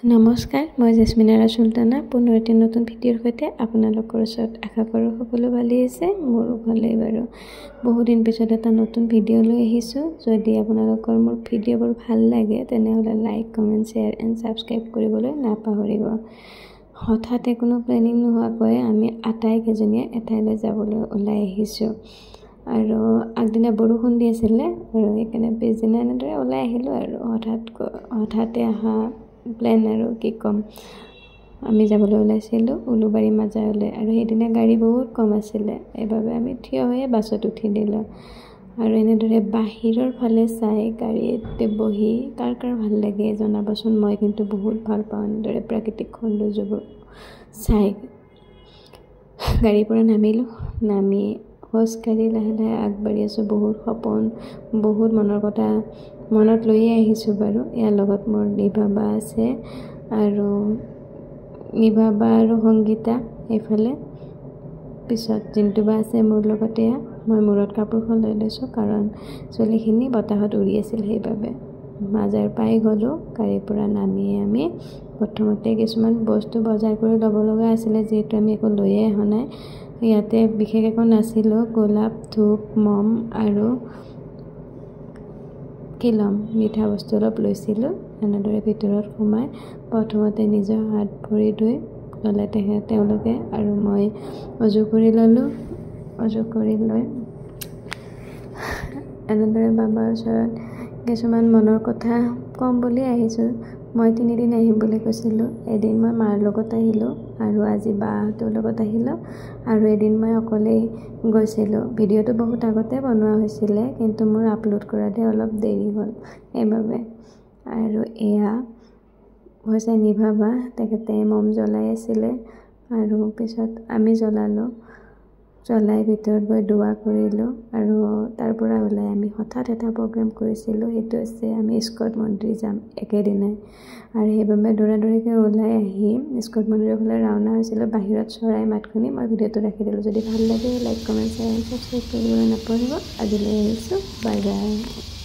নমস্কাৰ, মই জেছমিনা সুলতানা পুনৰ এটি নতুন ভিডিঅ'ৰ সৈতে আপোনালোকৰ ওচৰত আশা কৰোঁ সকলো ভালেই আছে। মোৰো ভালেই বাৰু। বহুদিন পিছত এটা নতুন ভিডিঅ' লৈ আহিছোঁ। যদি আপোনালোকৰ মোৰ ভিডিঅ'বোৰ ভাল লাগে তেনেহ'লে like, comment, share and subscribe কৰিবলৈ নাপাহৰিব। হঠাৎ কোনো প্লেনিং নোহোৱাকৈ আমি আটাইকেইজনীয়ে এঠাইলৈ যাবলৈ ওলাই আহিছোঁ আৰু আগদিনা বৰষুণ দি আছিলে আৰু সেইকাৰণে পিছদিনা এনেদৰে ওলাই আহিলোঁ আৰু হঠাতে অহা প্লেন আৰু কি ক'ম। আমি যাবলৈ ওলাইছিলোঁ উলুবাৰী মাজাৰলৈ আৰু সেইদিনা গাড়ী বহুত কম আছিলে, সেইবাবে আমি থিয় হৈয়ে বাছত উঠি দিলোঁ আৰু এনেদৰে বাহিৰৰ ফালে চাই গাড়ীতে বহি কাৰ ভাল লাগে জনাবচোন। মই কিন্তু বহুত ভাল পাওঁ এনেদৰে প্ৰাকৃতিক সৌন্দৰ্যবোৰ চাই। গাড়ীৰ পৰা নামি খোজকাঢ়ি লাহে লাহে আগবাঢ়ি আছোঁ। বহুত সপোন, বহুত মনৰ কথা মনত লৈয়ে আহিছোঁ বাৰু। ইয়াৰ লগত মোৰ নিভা আছে আৰু নিভা আৰু সংগীতা এইফালে, পিছত জিন্তু বা আছে মোৰ লগতে। মই মূৰত কাপোৰখন লৈ লৈছোঁ কাৰণ চুলিখিনি বতাহত উৰি আছিল, সেইবাবে। মাজাৰ পাই গ'লোঁ। গাড়ীৰ পৰা নামি আমি প্ৰথমতে কিছুমান বস্তু বজাৰ কৰি ল'ব লগা আছিলে, যিহেতু আমি একো লৈয়ে অহা নাই। ইয়াতে বিশেষ একো নাছিলোঁ। গোলাপ, ধূপ, মম আৰু কি ল'ম, মিঠা বস্তু অলপ লৈছিলোঁ। এনেদৰে ভিতৰত সোমাই প্ৰথমতে নিজৰ হাত ভৰি ধুই ল'লে তেওঁলোকে আৰু মই অজু কৰি ল'লোঁ। অজু কৰি লৈ এনেদৰে বাবাৰ ওচৰত কিছুমান মনৰ কথা ক'ম বুলি আহিছোঁ। মই 3 দিন আহিম বুলি কৈছিলোঁ। এদিন মই মাৰ লগত আহিলোঁ আৰু আজি বাহঁতৰ লগত আহিলোঁ আৰু এদিন মই অকলেই গৈছিলোঁ। ভিডিঅ'টো বহুত আগতে বনোৱা হৈছিলে, কিন্তু মোৰ আপলোড কৰাতে অলপ দেৰি হ'ল সেইবাবে। আৰু এয়া হৈছে নিভা বা, তেখেতে মম জ্বলাই আছিলে আৰু পিছত আমি জ্বলালোঁ। জ্বলাই ভিতৰত গৈ দোৱা কৰিলোঁ আৰু তাৰ পৰা ওলাই আমি হঠাৎ এটা প্ৰগ্ৰেম কৰিছিলোঁ। সেইটো হৈছে আমি স্কট মন্দিৰ যাম একেদিনাই আৰু সেইবাবে দৌৰাদৌৰিকৈ ওলাই আহি স্কট মন্দিৰৰ ফালে ৰাওনা হৈছিলোঁ। বাহিৰত চৰাই মাত শুনি মই ভিডিঅ'টো ৰাখি দিলোঁ। যদি ভাল লাগে like, comment, share and subscribe কৰিবলৈ নাপাহৰিব। আজিলৈ আহিছোঁ, বাই বাই।